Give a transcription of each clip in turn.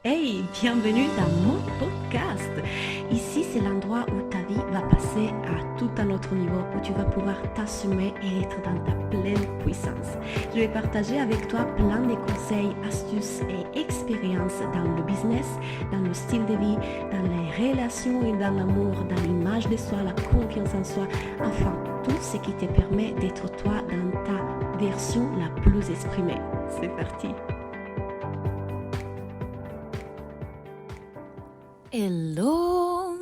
Hey, bienvenue dans mon podcast. Ici, c'est l'endroit où ta vie va passer à tout un autre niveau, où tu vas pouvoir t'assumer et être dans ta pleine puissance. Je vais partager avec toi plein de conseils, astuces et expériences dans le business, dans le style de vie, dans les relations et dans l'amour, dans l'image de soi, la confiance en soi, enfin, tout ce qui te permet d'être toi dans ta version la plus exprimée. C'est parti. Hello!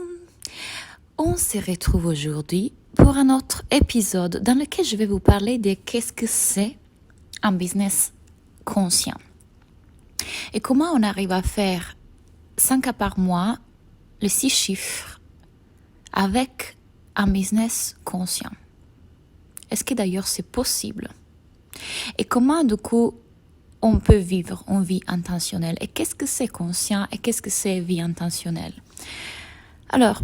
On se retrouve aujourd'hui pour un autre épisode dans lequel je vais vous parler de qu'est-ce que c'est un business conscient et comment on arrive à faire 5 cas par mois, les 6 chiffres, avec un business conscient. Est-ce que d'ailleurs c'est possible? Et comment du coup on peut vivre une vie intentionnelle? Et qu'est-ce que c'est conscient et qu'est-ce que c'est vie intentionnelle? Alors,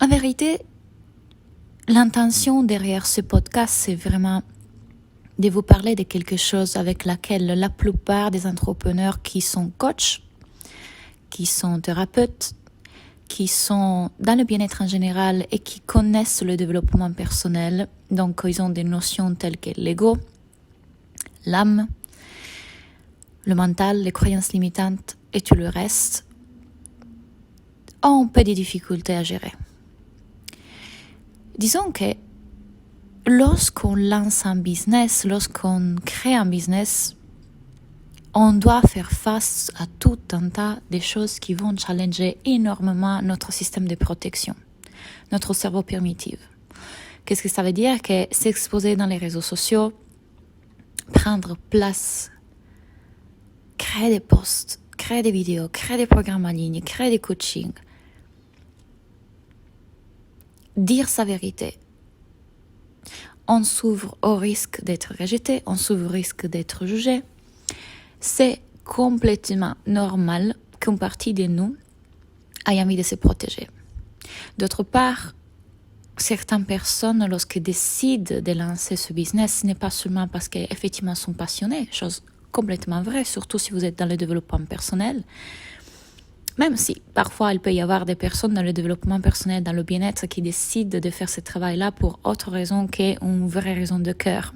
en vérité, l'intention derrière ce podcast, c'est vraiment de vous parler de quelque chose avec laquelle la plupart des entrepreneurs qui sont coachs, qui sont thérapeutes, qui sont dans le bien-être en général et qui connaissent le développement personnel, donc ils ont des notions telles que l'ego, l'âme, le mental, les croyances limitantes et tout le reste, ont un peu de difficultés à gérer. Disons que lorsqu'on lance un business, lorsqu'on crée un business, on doit faire face à tout un tas de choses qui vont challenger énormément notre système de protection, notre cerveau primitif. Qu'est-ce que ça veut dire? Que s'exposer dans les réseaux sociaux, prendre place, créer des posts, créer des vidéos, créer des programmes en ligne, créer des coachings, dire sa vérité. On s'ouvre au risque d'être rejeté, on s'ouvre au risque d'être jugé. C'est complètement normal qu'une partie de nous ait envie de se protéger. D'autre part, certaines personnes, lorsqu'elles décident de lancer ce business, ce n'est pas seulement parce qu'effectivement sont passionnées, chose complètement vraie, surtout si vous êtes dans le développement personnel. Même si parfois il peut y avoir des personnes dans le développement personnel, dans le bien-être, qui décident de faire ce travail-là pour autre raison qu'une vraie raison de cœur.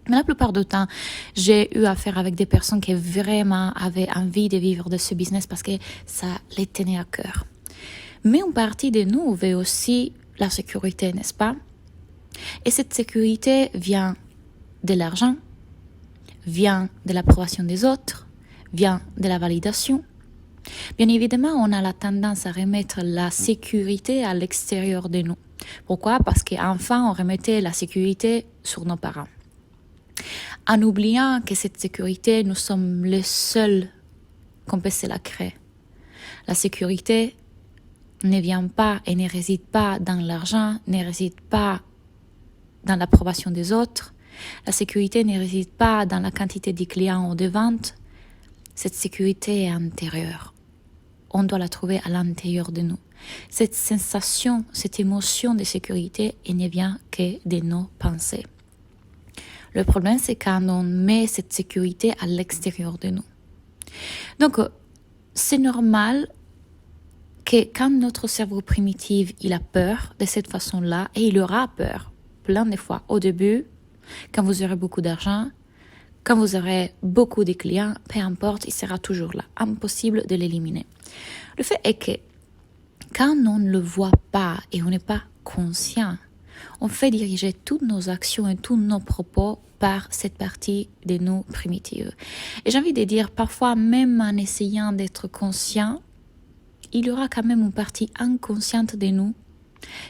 Mais la plupart du temps, j'ai eu affaire avec des personnes qui vraiment avaient envie de vivre de ce business parce que ça les tenait à cœur. Mais une partie de nous veut aussi la sécurité, n'est-ce pas? Et cette sécurité vient de l'argent, vient de l'approbation des autres, vient de la validation. Bien évidemment, on a la tendance à remettre la sécurité à l'extérieur de nous. Pourquoi? Parce qu'enfin, on remettait la sécurité sur nos parents. En oubliant que cette sécurité, nous sommes les seuls qu'on peut se la créer. La sécurité ne vient pas et ne réside pas dans l'argent, ne réside pas dans l'approbation des autres. La sécurité ne réside pas dans la quantité de clients ou de ventes. Cette sécurité est intérieure. On doit la trouver à l'intérieur de nous. Cette sensation, cette émotion de sécurité, elle ne vient que de nos pensées. Le problème, c'est quand on met cette sécurité à l'extérieur de nous. Donc, c'est normal que quand notre cerveau primitif, il a peur de cette façon-là, et il aura peur plein de fois au début, quand vous aurez beaucoup d'argent, quand vous aurez beaucoup de clients, peu importe, il sera toujours là. Impossible de l'éliminer. Le fait est que quand on ne le voit pas et on n'est pas conscient, on fait diriger toutes nos actions et tous nos propos par cette partie de nous primitive. Et j'ai envie de dire, parfois, même en essayant d'être conscient, il y aura quand même une partie inconsciente de nous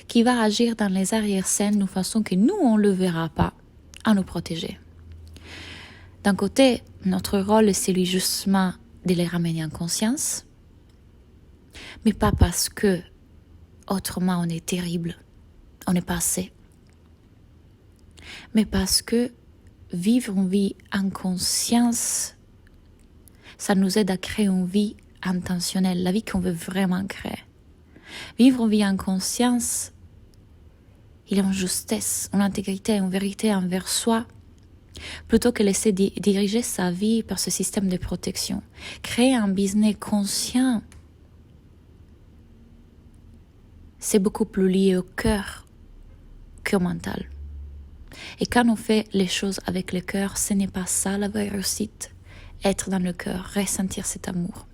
qui va agir dans les arrière-scènes de façon que nous, on ne le verra pas, à nous protéger. D'un côté, notre rôle est celui justement de les ramener en conscience, mais pas parce que autrement on est terrible, on n'est pas assez, mais parce que vivre une vie en conscience, ça nous aide à créer une vie intentionnelle, la vie qu'on veut vraiment créer. Vivre une vie en conscience, il y a une justesse, une intégrité, une vérité envers soi plutôt que laisser diriger sa vie par ce système de protection. Créer un business conscient, c'est beaucoup plus lié au cœur qu'au mental. Et quand on fait les choses avec le cœur, ce n'est pas ça la vraie réussite. Être dans le cœur, ressentir cet amour.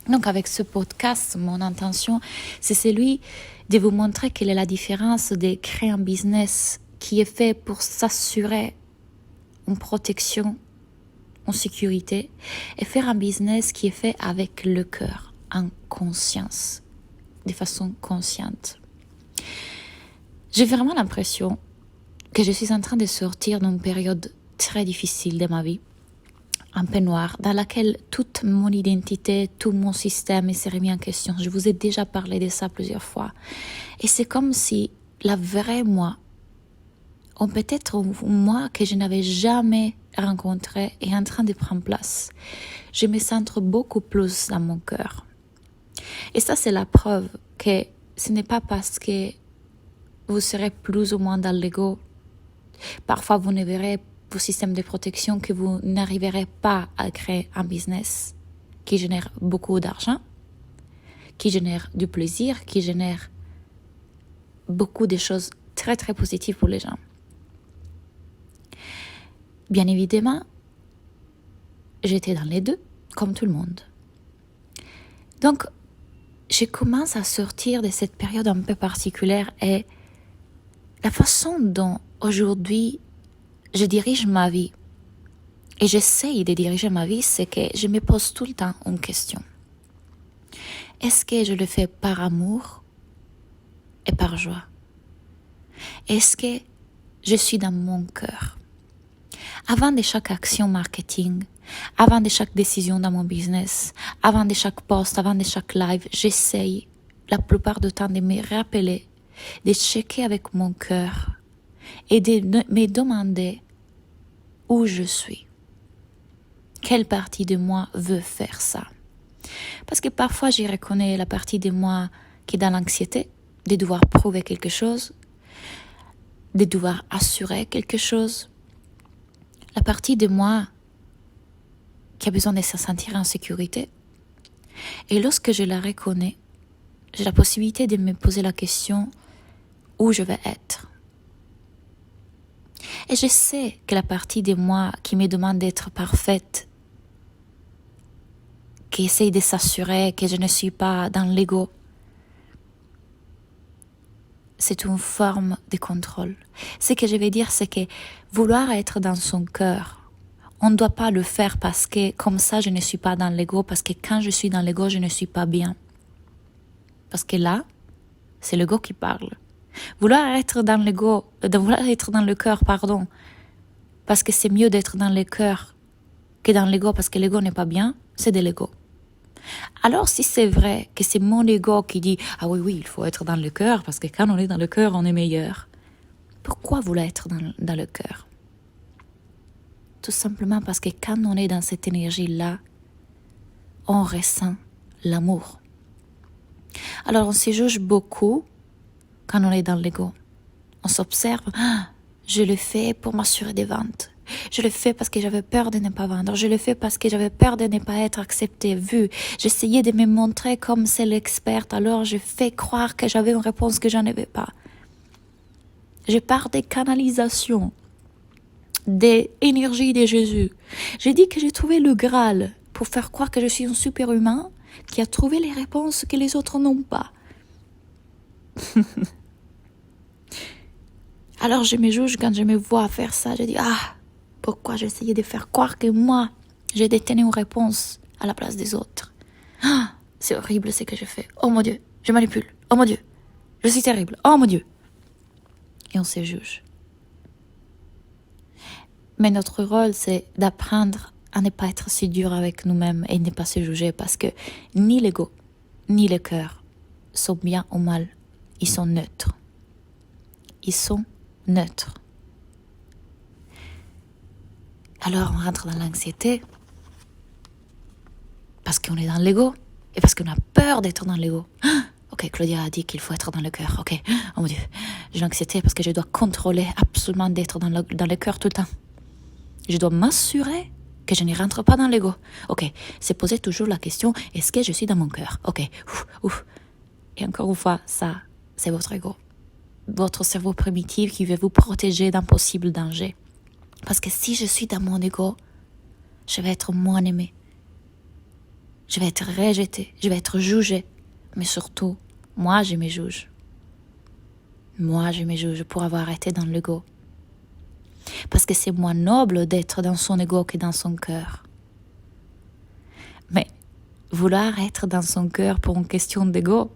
Donc avec ce podcast, mon intention, c'est celui de vous montrer quelle est la différence de créer un business qui est fait pour s'assurer en protection, en sécurité, et faire un business qui est fait avec le cœur, en conscience, de façon consciente. J'ai vraiment l'impression que je suis en train de sortir d'une période très difficile de ma vie, un peu noire, dans laquelle toute mon identité, tout mon système s'est remis en question. Je vous ai déjà parlé de ça plusieurs fois. Et c'est comme si la vraie moi, ou peut-être moi que je n'avais jamais rencontré, est en train de prendre place. Je me centre beaucoup plus dans mon cœur. Et ça, c'est la preuve que ce n'est pas parce que vous serez plus ou moins dans l'ego. Parfois, vous ne verrez vos systèmes de protection que vous n'arriverez pas à créer un business qui génère beaucoup d'argent, qui génère du plaisir, qui génère beaucoup de choses très très positives pour les gens. Bien évidemment, j'étais dans les deux, comme tout le monde. Donc, je commence à sortir de cette période un peu particulière et la façon dont aujourd'hui je dirige ma vie et j'essaye de diriger ma vie, c'est que je me pose tout le temps une question. Est-ce que je le fais par amour et par joie? Est-ce que je suis dans mon cœur? Avant de chaque action marketing, avant de chaque décision dans mon business, avant de chaque post, avant de chaque live, j'essaye la plupart du temps de me rappeler, de checker avec mon cœur et de me demander où je suis. Quelle partie de moi veut faire ça? Parce que parfois, j'y reconnais la partie de moi qui est dans l'anxiété, de devoir prouver quelque chose, de devoir assurer quelque chose. La partie de moi qui a besoin de se sentir en sécurité. Et lorsque je la reconnais, j'ai la possibilité de me poser la question où je vais être. Et je sais que la partie de moi qui me demande d'être parfaite, qui essaye de s'assurer que je ne suis pas dans l'ego, c'est une forme de contrôle. Ce que je veux dire, c'est que vouloir être dans son cœur, on ne doit pas le faire parce que comme ça je ne suis pas dans l'ego, parce que quand je suis dans l'ego, je ne suis pas bien. Parce que là, c'est l'ego qui parle. Vouloir être dans l'ego, vouloir être dans le cœur, parce que c'est mieux d'être dans le cœur que dans l'ego parce que l'ego n'est pas bien, c'est de l'ego. Alors si c'est vrai que c'est mon ego qui dit « Ah oui, il faut être dans le cœur parce que quand on est dans le cœur, on est meilleur », pourquoi vouloir être dans le cœur? Tout simplement parce que quand on est dans cette énergie-là, on ressent l'amour. Alors on se juge beaucoup quand on est dans l'ego. On s'observe, je le fais pour m'assurer des ventes. Je le fais parce que j'avais peur de ne pas vendre. Je le fais parce que j'avais peur de ne pas être acceptée, vue. J'essayais de me montrer comme c'est l'experte, alors je fais croire que j'avais une réponse que je n'avais pas. Je pars des canalisations, des énergies de Jésus. J'ai dit que j'ai trouvé le Graal pour faire croire que je suis un super humain qui a trouvé les réponses que les autres n'ont pas. Alors je me juge quand je me vois faire ça. Je dis, pourquoi j'essayais de faire croire que moi, j'ai détenu une réponse à la place des autres. C'est horrible ce que je fais. Oh mon Dieu, je manipule. Oh mon Dieu, je suis terrible. Oh mon Dieu. Et on se juge. Mais notre rôle, c'est d'apprendre à ne pas être si dur avec nous-mêmes et ne pas se juger parce que ni l'ego, ni le cœur sont bien ou mal. Ils sont neutres. Ils sont neutres. Alors on rentre dans l'anxiété parce qu'on est dans l'ego et parce qu'on a peur d'être dans l'ego. Ok, Claudia a dit qu'il faut être dans le cœur. Ok, oh mon Dieu, j'ai l'anxiété parce que je dois contrôler absolument d'être dans le cœur tout le temps. Je dois m'assurer que je ne rentre pas dans l'ego. Ok, c'est poser toujours la question, est-ce que je suis dans mon cœur? Ok, ouf. Et encore une fois, ça, c'est votre ego. Votre cerveau primitif qui veut vous protéger d'un possible danger. Parce que si je suis dans mon ego, je vais être moins aimé. Je vais être rejeté, je vais être jugé. Mais surtout, moi, je me juge. Moi, je me juge pour avoir été dans l'ego. Parce que c'est moins noble d'être dans son ego que dans son cœur. Mais vouloir être dans son cœur pour une question d'ego,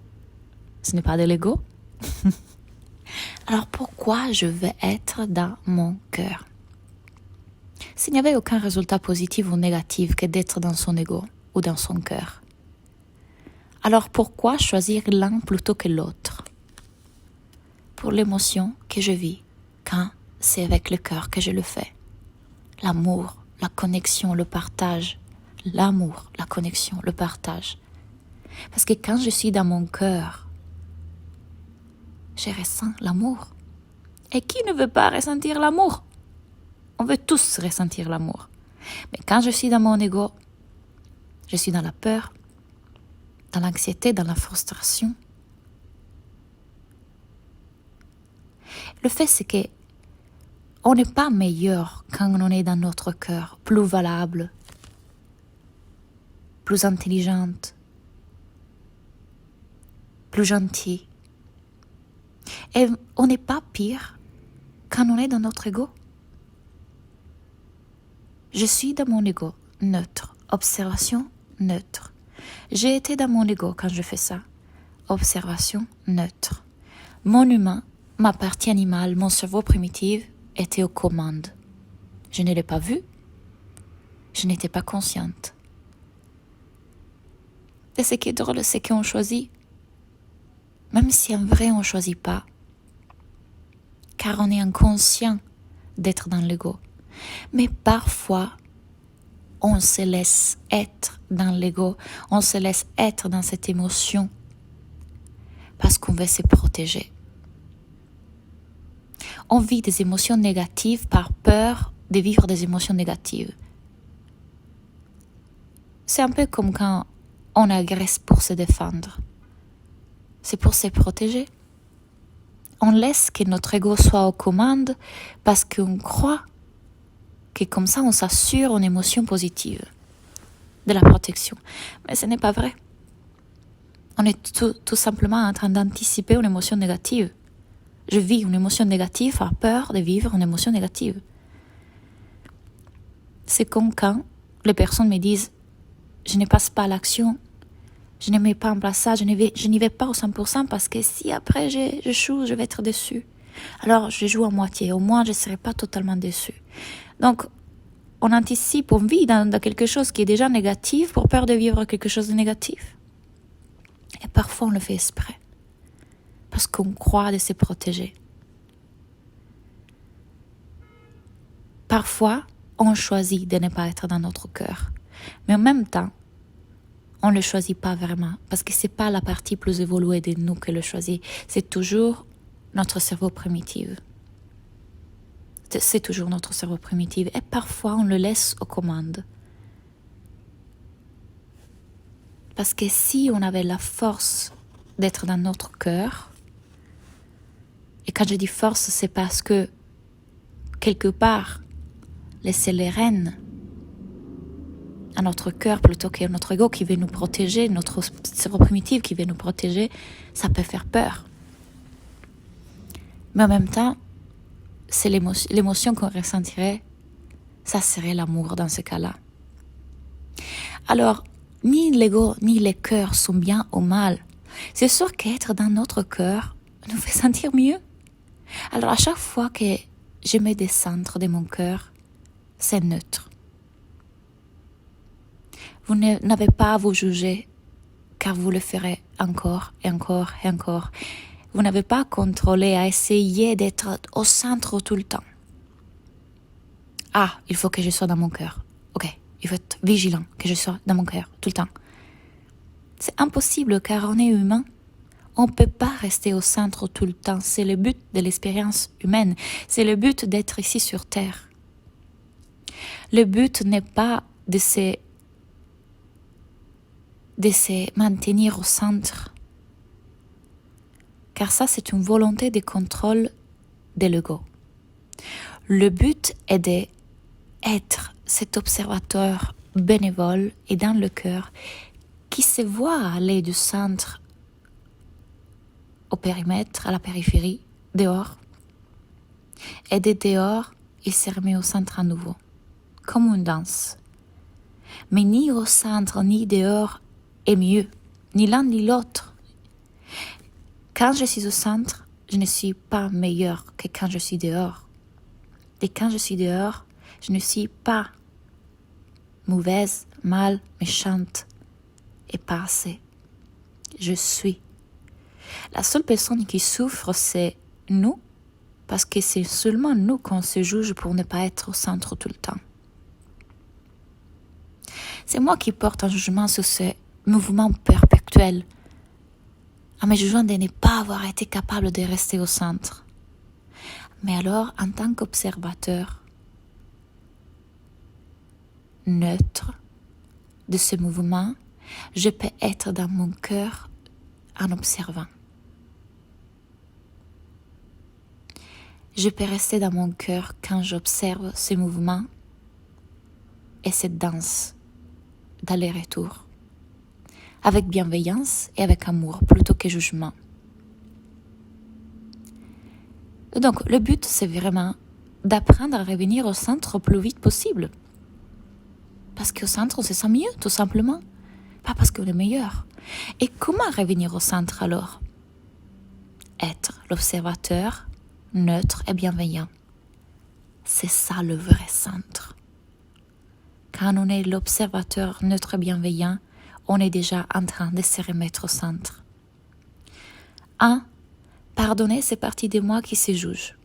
ce n'est pas de l'ego. Alors pourquoi je veux être dans mon cœur? S'il n'y avait aucun résultat positif ou négatif que d'être dans son ego ou dans son cœur, alors pourquoi choisir l'un plutôt que l'autre? Pour l'émotion que je vis quand c'est avec le cœur que je le fais. L'amour, la connexion, le partage. L'amour, la connexion, le partage. Parce que quand je suis dans mon cœur, je ressens l'amour. Et qui ne veut pas ressentir l'amour? On veut tous ressentir l'amour. Mais quand je suis dans mon ego, je suis dans la peur, dans l'anxiété, dans la frustration. Le fait, c'est que on n'est pas meilleur quand on est dans notre cœur, plus valable, plus intelligente, plus gentil. Et on n'est pas pire quand on est dans notre ego. Je suis dans mon ego, neutre. Observation, neutre. J'ai été dans mon ego quand je fais ça. Observation, neutre. Mon humain, ma partie animale, mon cerveau primitif était aux commandes. Je ne l'ai pas vu. Je n'étais pas consciente. Et ce qui est drôle, c'est qu'on choisit. Même si en vrai on ne choisit pas. Car on est inconscient d'être dans l'ego. Mais parfois, on se laisse être dans l'ego. On se laisse être dans cette émotion. Parce qu'on veut se protéger. On vit des émotions négatives par peur de vivre des émotions négatives. C'est un peu comme quand on agresse pour se défendre. C'est pour se protéger. On laisse que notre ego soit aux commandes parce qu'on croit que comme ça on s'assure une émotion positive, de la protection. Mais ce n'est pas vrai. On est tout simplement en train d'anticiper une émotion négative. Je vis une émotion négative par peur de vivre une émotion négative. C'est comme quand les personnes me disent « je ne passe pas à l'action, je ne mets pas en place ça, je n'y vais pas au 100% parce que si après je joue, je vais être déçue. Alors je joue à moitié, au moins je ne serai pas totalement déçue. » Donc on anticipe, on vit dans quelque chose qui est déjà négatif pour peur de vivre quelque chose de négatif. Et parfois on le fait exprès. Parce qu'on croit de se protéger. Parfois, on choisit de ne pas être dans notre cœur. Mais en même temps, on ne le choisit pas vraiment. Parce que ce n'est pas la partie plus évoluée de nous qui le choisit. C'est toujours notre cerveau primitif. C'est toujours notre cerveau primitif. Et parfois, on le laisse aux commandes. Parce que si on avait la force d'être dans notre cœur, et quand je dis force, c'est parce que, quelque part, laisser les rênes à notre cœur plutôt qu'à notre ego qui veut nous protéger, notre cerveau primitif qui veut nous protéger, ça peut faire peur. Mais en même temps, c'est l'émotion qu'on ressentirait, ça serait l'amour dans ce cas-là. Alors, ni l'ego ni les cœurs sont bien ou mal. C'est sûr qu'être dans notre cœur nous fait sentir mieux. Alors à chaque fois que je me descendre de mon cœur, c'est neutre. Vous n'avez pas à vous juger, car vous le ferez encore et encore et encore. Vous n'avez pas à contrôler, à essayer d'être au centre tout le temps. Ah, il faut que je sois dans mon cœur. Ok, il faut être vigilant que je sois dans mon cœur tout le temps. C'est impossible car on est humain. On ne peut pas rester au centre tout le temps. C'est le but de l'expérience humaine. C'est le but d'être ici sur Terre. Le but n'est pas de se maintenir au centre, car ça c'est une volonté de contrôle de l'ego. Le but est d'être cet observateur bénévole et dans le cœur qui se voit aller du centre au périmètre, à la périphérie, dehors. Et de dehors, il se remet au centre à nouveau, comme une danse. Mais ni au centre ni dehors est mieux, ni l'un ni l'autre. Quand je suis au centre, je ne suis pas meilleure que quand je suis dehors. Et quand je suis dehors, je ne suis pas mauvaise, mal, méchante et pas assez. Je suis. La seule personne qui souffre, c'est nous, parce que c'est seulement nous qu'on se juge pour ne pas être au centre tout le temps. C'est moi qui porte un jugement sur ce mouvement perpétuel, en me jugeant de ne pas avoir été capable de rester au centre. Mais alors, en tant qu'observateur neutre de ce mouvement, je peux être dans mon cœur en observant. Je peux rester dans mon cœur quand j'observe ce mouvement et cette danse d'aller-retour, avec bienveillance et avec amour plutôt que jugement. Donc, le but, c'est vraiment d'apprendre à revenir au centre le plus vite possible. Parce qu'au centre, on se sent mieux, tout simplement. Pas parce qu'on est meilleur. Et comment revenir au centre alors? Être l'observateur neutre et bienveillant. C'est ça le vrai centre. Quand on est l'observateur neutre et bienveillant, on est déjà en train de se remettre au centre. 1. Pardonner ces parties de moi qui se jugent.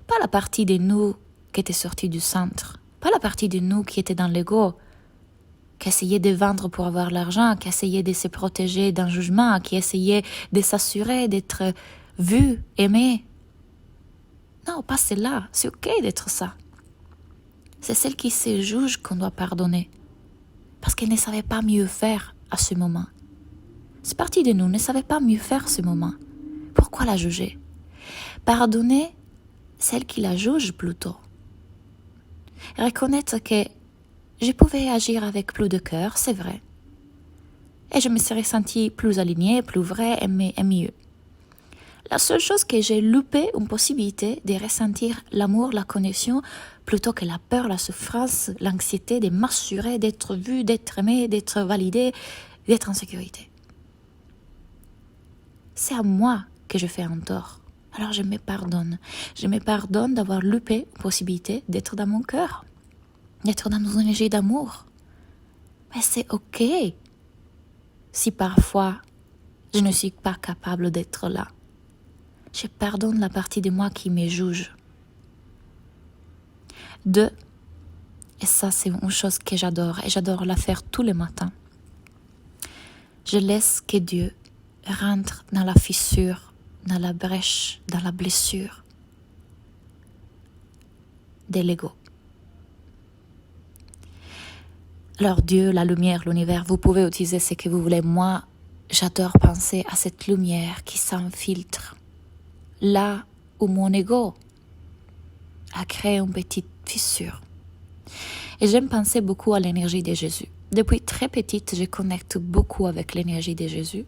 Pas la partie de nous qui était sortie du centre. Pas la partie de nous qui était dans l'ego, qui essayait de vendre pour avoir l'argent, qui essayait de se protéger d'un jugement, qui essayait de s'assurer d'être vu, aimé. Non, pas celle-là. C'est ok d'être ça. C'est celle qui se juge qu'on doit pardonner. Parce qu'elle ne savait pas mieux faire à ce moment. Cette partie de nous ne savait pas mieux faire ce moment. Pourquoi la juger? Pardonner celle qui la juge plutôt. Reconnaître que je pouvais agir avec plus de cœur, c'est vrai. Et je me serais sentie plus alignée, plus vraie et mieux. La seule chose que j'ai loupé, une possibilité de ressentir l'amour, la connexion, plutôt que la peur, la souffrance, l'anxiété de m'assurer d'être vue, d'être aimée, d'être validée, d'être en sécurité. C'est à moi que je fais un tort. Alors je me pardonne. Je me pardonne d'avoir loupé la possibilité d'être dans mon cœur, d'être dans une énergie d'amour. Mais c'est ok si parfois je ne suis pas capable d'être là. Je pardonne la partie de moi qui me juge. 2. Et ça c'est une chose que j'adore et j'adore la faire tous les matins. Je laisse que Dieu rentre dans la fissure, dans la brèche, dans la blessure de l'ego. Alors Dieu, la lumière, l'univers, vous pouvez utiliser ce que vous voulez. Moi, j'adore penser à cette lumière qui s'infiltre là où mon ego a créé une petite fissure. Et j'aime penser beaucoup à l'énergie de Jésus. Depuis très petite, je connecte beaucoup avec l'énergie de Jésus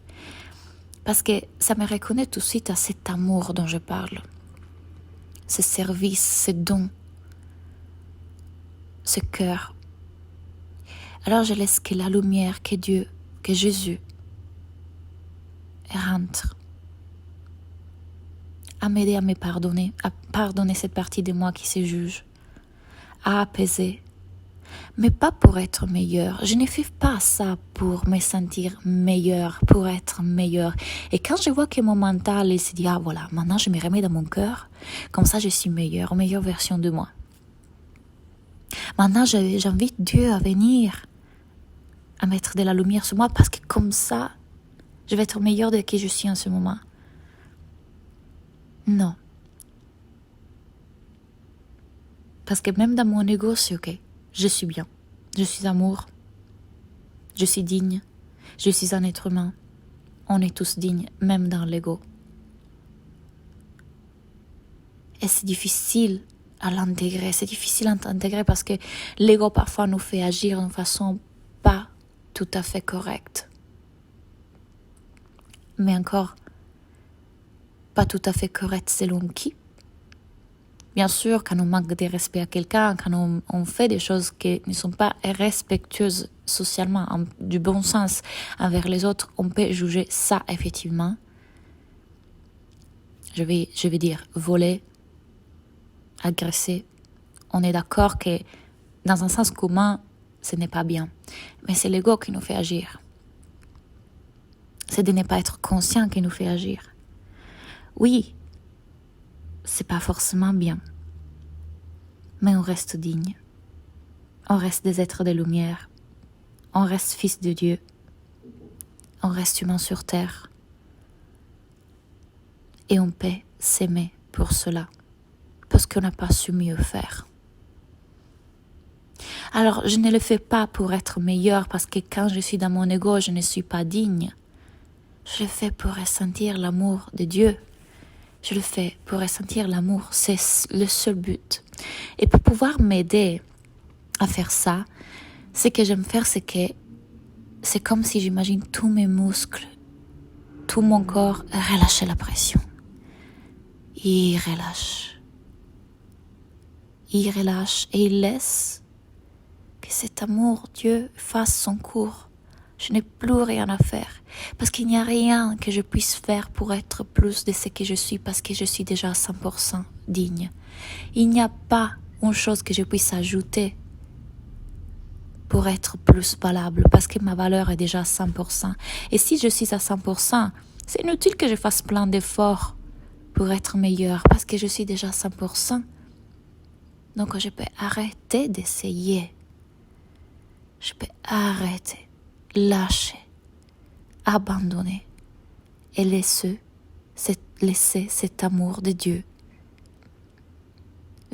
parce que ça me reconnaît tout de suite à cet amour dont je parle, ce service, ce don, ce cœur. Alors je laisse que la lumière, que Dieu, que Jésus rentre à m'aider à me pardonner, à pardonner cette partie de moi qui se juge, à apaiser. Mais pas pour être meilleur. Je ne fais pas ça pour me sentir meilleur, pour être meilleur. Et quand je vois que mon mental il se dit, ah voilà, maintenant je me remets dans mon cœur, comme ça je suis meilleure, meilleure version de moi. Maintenant j'invite Dieu à venir, à mettre de la lumière sur moi, parce que comme ça, je vais être meilleure de qui je suis en ce moment. Non. Parce que même dans mon ego, c'est ok. Je suis bien. Je suis amour. Je suis digne. Je suis un être humain. On est tous dignes, même dans l'ego. Et c'est difficile à l'intégrer. C'est difficile à l'intégrer parce que l'ego parfois nous fait agir d'une façon pas tout à fait correcte. Mais encore, pas tout à fait correcte selon qui. Bien sûr, quand on manque de respect à quelqu'un, quand on fait des choses qui ne sont pas respectueuses socialement, du bon sens envers les autres, on peut juger ça effectivement. Je vais dire voler, agresser. On est d'accord que dans un sens commun, ce n'est pas bien. Mais c'est l'ego qui nous fait agir. C'est de ne pas être conscient qui nous fait agir. Oui, c'est pas forcément bien. Mais on reste digne. On reste des êtres de lumière. On reste fils de Dieu. On reste humain sur terre. Et on peut s'aimer pour cela. Parce qu'on n'a pas su mieux faire. Alors, je ne le fais pas pour être meilleur, parce que quand je suis dans mon ego, je ne suis pas digne. Je le fais pour ressentir l'amour de Dieu. Je le fais pour ressentir l'amour. C'est le seul but. Et pour pouvoir m'aider à faire ça, ce que j'aime faire, c'est que c'est comme si j'imagine tous mes muscles, tout mon corps relâcher la pression. Il relâche. Il relâche et il laisse que cet amour, Dieu, fasse son cours. Je n'ai plus rien à faire. Parce qu'il n'y a rien que je puisse faire pour être plus de ce que je suis, parce que je suis déjà à 100% digne. Il n'y a pas une chose que je puisse ajouter pour être plus valable, parce que ma valeur est déjà à 100%. Et si je suis à 100%, c'est inutile que je fasse plein d'efforts pour être meilleure, parce que je suis déjà à 100%. Donc je peux arrêter d'essayer. Je peux arrêter, lâcher, abandonner et laisser cet amour de Dieu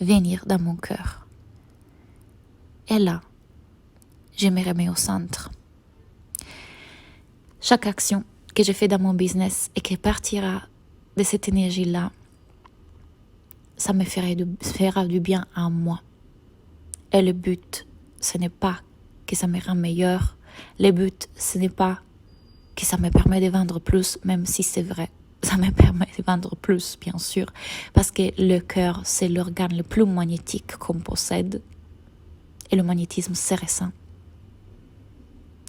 venir dans mon cœur. Et là, je me remets au centre. Chaque action que je fais dans mon business et qui partira de cette énergie-là, ça me fera du bien à moi. Et le but, ce n'est pas que ça me rend meilleur. Le but, ce n'est pas que ça me permet de vendre plus, même si c'est vrai. Ça me permet de vendre plus, bien sûr, parce que le cœur, c'est l'organe le plus magnétique qu'on possède. Et le magnétisme, c'est récent.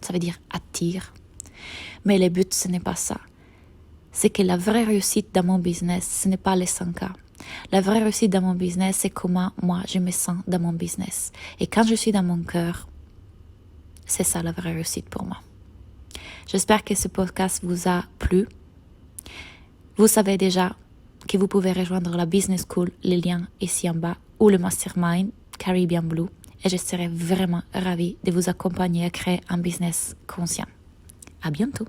Ça veut dire attire. Mais le but, ce n'est pas ça. C'est que la vraie réussite dans mon business, ce n'est pas les 100K. La vraie réussite dans mon business, c'est comment moi, je me sens dans mon business. Et quand je suis dans mon cœur, c'est ça la vraie réussite pour moi. J'espère que ce podcast vous a plu. Vous savez déjà que vous pouvez rejoindre la Business School, le lien ici en bas, ou le Mastermind Caribbean Blue. Et je serai vraiment ravie de vous accompagner à créer un business conscient. À bientôt.